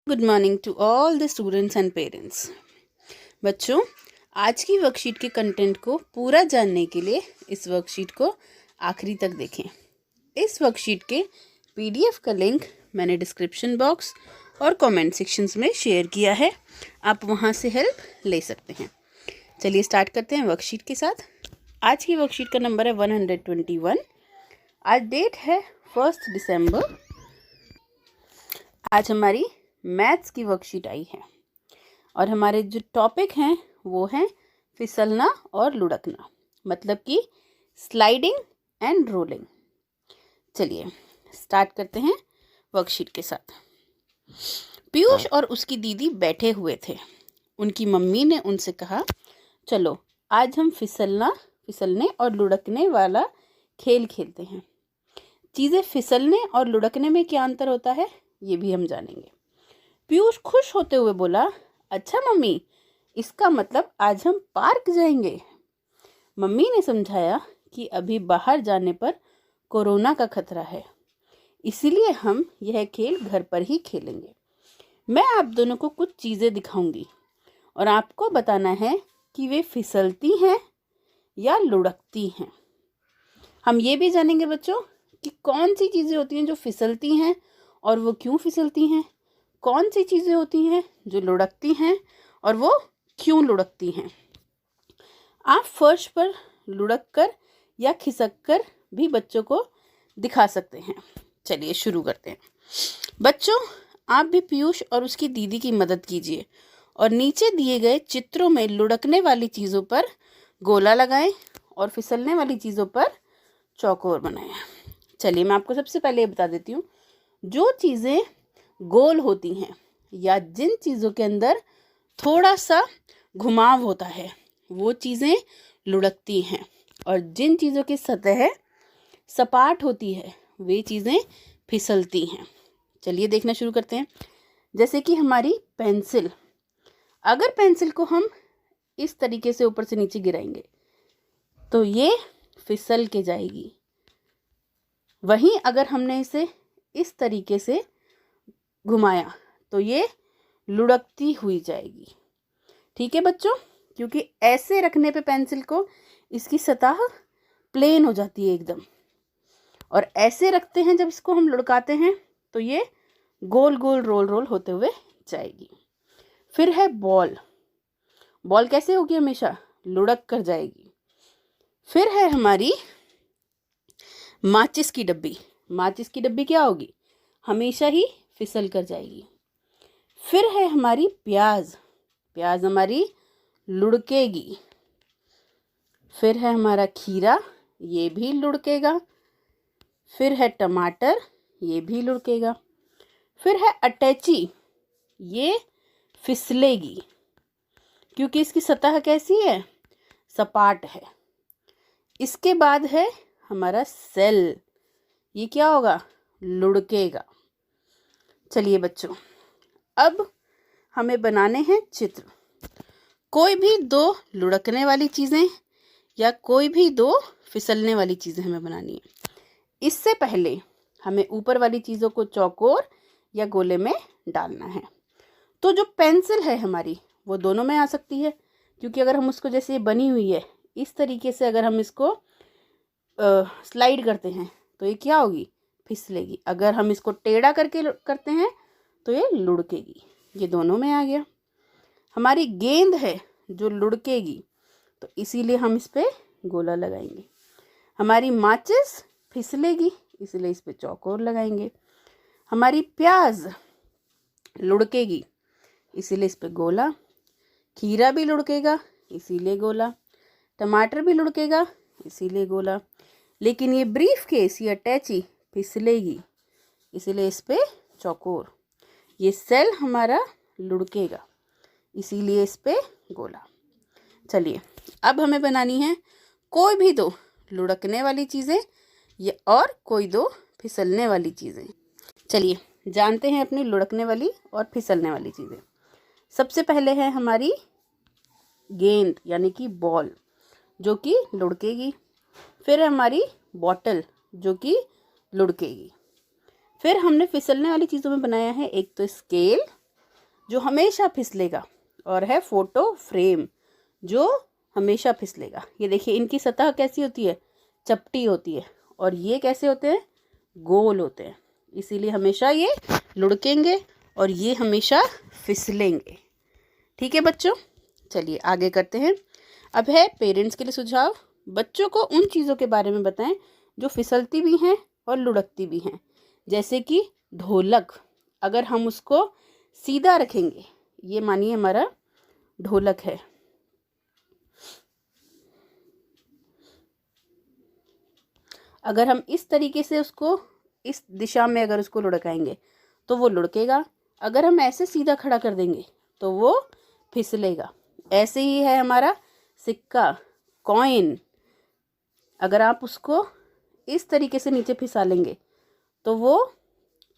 Good morning to all the students and parents. बच्चों, आज की वर्कशीट के कंटेंट को पूरा जानने के लिए इस वर्कशीट को आखिरी तक देखें। इस वर्कशीट के पीडीएफ का लिंक मैंने डिस्क्रिप्शन बॉक्स और कमेंट सेक्शंस में शेयर किया है, आप वहां से हेल्प ले सकते हैं। चलिए स्टार्ट करते हैं वर्कशीट के साथ। आज की वर्कशीट का नंबर है 121। आज डेट है 1 दिसंबर। आज हमारी मैथ्स की वर्कशीट आई है और हमारे जो टॉपिक हैं वो हैं फिसलना और लुढ़कना, मतलब कि स्लाइडिंग एंड रोलिंग। चलिए स्टार्ट करते हैं वर्कशीट के साथ। पीयूष और उसकी दीदी बैठे हुए थे। उनकी मम्मी ने उनसे कहा, चलो आज हम फिसलने और लुढ़कने वाला खेल खेलते हैं। चीज़ें फिसलने और लुढ़कने में क्या अंतर होता है ये भी हम जानेंगे। पीयूष खुश होते हुए बोला, अच्छा मम्मी, इसका मतलब आज हम पार्क जाएंगे। मम्मी ने समझाया कि अभी बाहर जाने पर कोरोना का खतरा है, इसीलिए हम यह खेल घर पर ही खेलेंगे। मैं आप दोनों को कुछ चीज़ें दिखाऊंगी और आपको बताना है कि वे फिसलती हैं या लुढ़कती हैं। हम ये भी जानेंगे बच्चों कि कौन सी चीज़ें होती हैं जो फिसलती हैं और वो क्यों फिसलती हैं, कौन सी चीज़ें होती हैं जो लुढ़कती हैं और वो क्यों लुढ़कती हैं। आप फर्श पर लुढ़क कर या खिसक कर भी बच्चों को दिखा सकते हैं। चलिए शुरू करते हैं। बच्चों, आप भी पीयूष और उसकी दीदी की मदद कीजिए और नीचे दिए गए चित्रों में लुढ़कने वाली चीज़ों पर गोला लगाएं और फिसलने वाली चीज़ों पर चौकोर बनाएं। चलिए मैं आपको सबसे पहले ये बता देती हूँ, जो चीज़ें गोल होती हैं या जिन चीज़ों के अंदर थोड़ा सा घुमाव होता है वो चीज़ें लुढ़कती हैं, और जिन चीज़ों की सतह सपाट होती है वे चीज़ें फिसलती हैं। चलिए देखना शुरू करते हैं। जैसे कि हमारी पेंसिल, अगर पेंसिल को हम इस तरीके से ऊपर से नीचे गिराएंगे तो ये फिसल के जाएगी। वहीं अगर हमने इसे इस तरीके से घुमाया तो ये लुढ़कती हुई जाएगी। ठीक है बच्चों, क्योंकि ऐसे रखने पे पेंसिल को इसकी सतह प्लेन हो जाती है एकदम, और ऐसे रखते हैं जब इसको हम लुढ़काते हैं तो ये गोल गोल रोल होते हुए जाएगी। फिर है बॉल। बॉल कैसे होगी? हमेशा लुढ़क कर जाएगी। फिर है हमारी माचिस की डब्बी। माचिस की डब्बी क्या होगी? हमेशा ही फिसल कर जाएगी। फिर है हमारी प्याज। प्याज हमारी लुढ़केगी। फिर है हमारा खीरा, ये भी लुढ़केगा। फिर है टमाटर, ये भी लुढ़केगा। फिर है अटैची, ये फिसलेगी क्योंकि इसकी सतह कैसी है? सपाट है। इसके बाद है हमारा सेल, ये क्या होगा? लुढ़केगा। चलिए बच्चों, अब हमें बनाने हैं चित्र। कोई भी दो लुढ़कने वाली चीज़ें या कोई भी दो फिसलने वाली चीज़ें हमें बनानी है। इससे पहले हमें ऊपर वाली चीज़ों को चौकोर या गोले में डालना है। तो जो पेंसिल है हमारी वो दोनों में आ सकती है, क्योंकि अगर हम उसको जैसे बनी हुई है इस तरीके से अगर हम इसको स्लाइड करते हैं तो ये क्या होगी? फिसलेगी। अगर हम इसको टेढ़ा करके करते हैं तो ये लुढ़केगी। ये दोनों में आ गया। हमारी गेंद है जो लुढ़केगी, तो इसीलिए हम इस पे गोला लगाएंगे। हमारी माचिस फिसलेगी, इसलिए इस पे चौकोर लगाएंगे। हमारी प्याज लुढ़केगी, इसीलिए इस पे गोला। खीरा भी लुढ़केगा, इसीलिए गोला। टमाटर भी लुढ़केगा, इसीलिए गोला। लेकिन ये ब्रीफ केस या अटैची फिसलेगी, इसीलिए इस पे चौकोर। ये सेल हमारा लुढ़केगा, इसीलिए इस पे गोला। चलिए अब हमें बनानी है कोई भी दो लुढ़कने वाली चीज़ें या और कोई दो फिसलने वाली चीज़ें। चलिए जानते हैं अपनी लुढ़कने वाली और फिसलने वाली चीज़ें। सबसे पहले है हमारी गेंद यानी कि बॉल, जो कि लुढ़केगी। फिर है हमारी बॉटल, जो कि लुढ़केगी। फिर हमने फिसलने वाली चीज़ों में बनाया है एक तो स्केल, जो हमेशा फिसलेगा, और है फोटो फ्रेम जो हमेशा फिसलेगा। ये देखिए इनकी सतह कैसी होती है, चपटी होती है, और ये कैसे होते हैं, गोल होते हैं, इसीलिए हमेशा ये लुढ़केंगे और ये हमेशा फिसलेंगे। ठीक है बच्चों, चलिए आगे करते हैं। अब है पेरेंट्स के लिए सुझाव। बच्चों को उन चीज़ों के बारे में बताएं जो फिसलती भी हैं और लुढ़कती भी हैं, जैसे कि ढोलक। अगर हम उसको सीधा रखेंगे, ये मानिए हमारा ढोलक है, अगर हम इस तरीके से उसको इस दिशा में अगर उसको लुढ़काएंगे तो वो लुढ़केगा। अगर हम ऐसे सीधा खड़ा कर देंगे तो वो फिसलेगा। ऐसे ही है हमारा सिक्का, कॉइन। अगर आप उसको इस तरीके से नीचे फिसलेंगे तो वो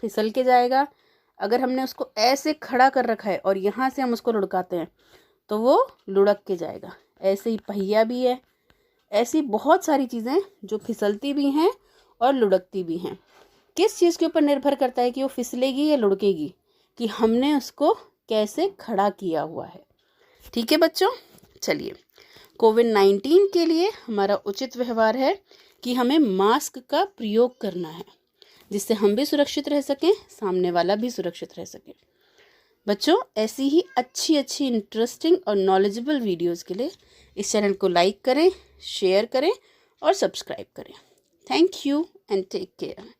फिसल के जाएगा। अगर हमने उसको ऐसे खड़ा कर रखा है और यहाँ से हम उसको लुढ़काते हैं तो वो लुढ़क के जाएगा। ऐसे ही पहिया भी है। ऐसी बहुत सारी चीज़ें जो फिसलती भी हैं और लुढ़कती भी हैं। किस चीज़ के ऊपर निर्भर करता है कि वो फिसलेगी या लुढ़केगी, कि हमने उसको कैसे खड़ा किया हुआ है। ठीक है बच्चों, चलिए कोविड-19 के लिए हमारा उचित व्यवहार है कि हमें मास्क का प्रयोग करना है, जिससे हम भी सुरक्षित रह सकें, सामने वाला भी सुरक्षित रह सके। बच्चों ऐसी ही अच्छी इंटरेस्टिंग और नॉलेजेबल वीडियोस के लिए इस चैनल को लाइक करें, शेयर करें और सब्सक्राइब करें। Thank you and take care.